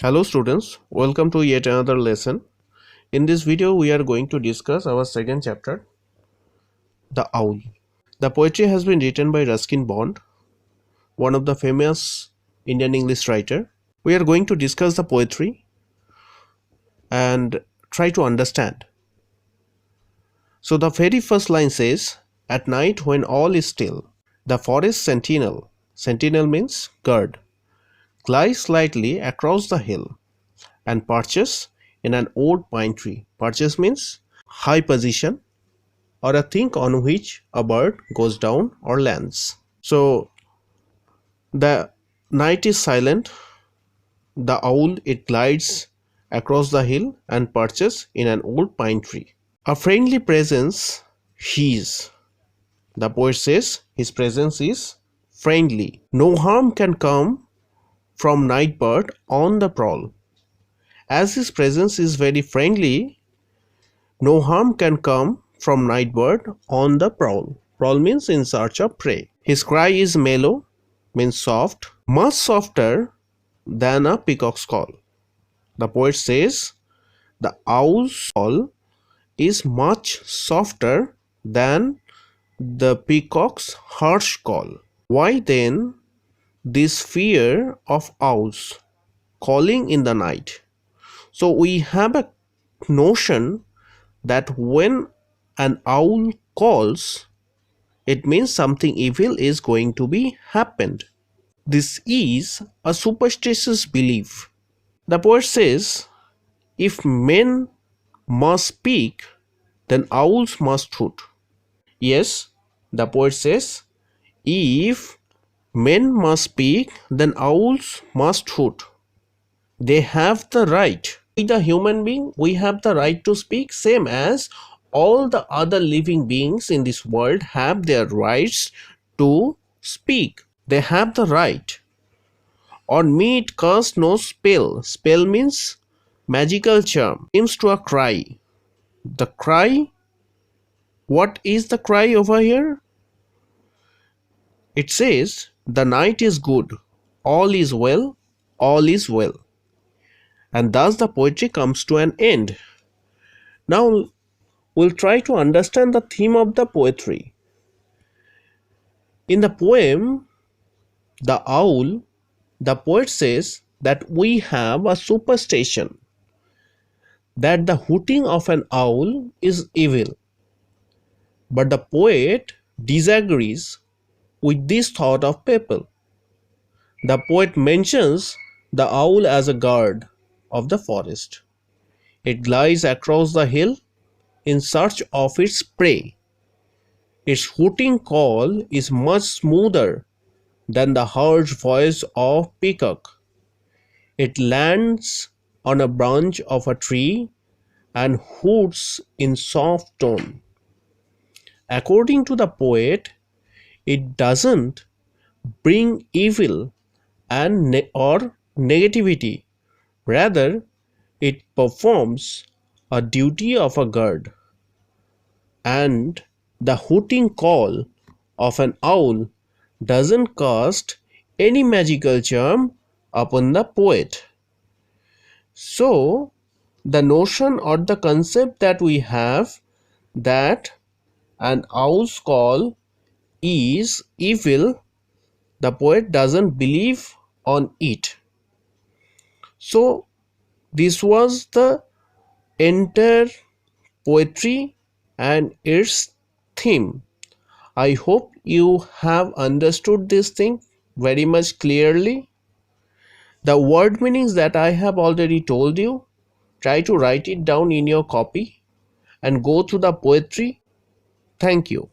Hello students, welcome to yet another lesson. In this video we are going to discuss our second chapter, The Owl. The poetry has been written by Ruskin Bond, one of the famous Indian English writer. We are going to discuss the poetry and try to understand. So the very first line says, "At night when all is still, the forest sentinel means guard, glides slightly across the hill and perches in an old pine tree." Perches means high position or a thing on which a bird goes down or lands. So the night is silent. The owl it glides across the hill and perches in an old pine tree. A friendly presence he is. The poet says his presence is friendly. No harm can come from night bird on the prowl. As his presence is very friendly, no harm can come from night bird on the prowl. Prowl means in search of prey. His cry is mellow, means soft, much softer than a peacock's call. The poet says the owl's call is much softer than the peacock's harsh call. Why then this fear of owls calling in the night? So we have a notion that when an owl calls, it means something evil is going to be happened. This is a superstitious belief. The poet says, if men must speak, then owls must hoot. Yes, the poet says, if men must speak, then owls must hoot. They have the right. We, the human being, we have the right to speak, same as all the other living beings in this world have their rights to speak. They have the right. On me it cast no spell. Spell means magical charm. Seems to a cry. The cry, what is the cry over here? It says, the night is good, all is well, all is well. And thus the poetry comes to an end. Now we'll try to understand the theme of the poetry. In the poem, The Owl, the poet says that we have a superstition that the hooting of an owl is evil. But the poet disagrees with this thought of people. The poet mentions the owl as a guard of the forest. It glides across the hill in search of its prey. Its hooting call is much smoother than the harsh voice of peacock. It lands on a branch of a tree and hoots in soft tone. According to the poet, it doesn't bring evil or negativity. Rather, it performs a duty of a guard. And the hooting call of an owl doesn't cast any magical charm upon the poet. So, the notion or the concept that we have that an owl's call is evil, the poet doesn't believe on it. So, this was the entire poetry and its theme. I hope you have understood this thing very much clearly. The word meanings that I have already told you, try to write it down in your copy and go through the poetry. Thank you.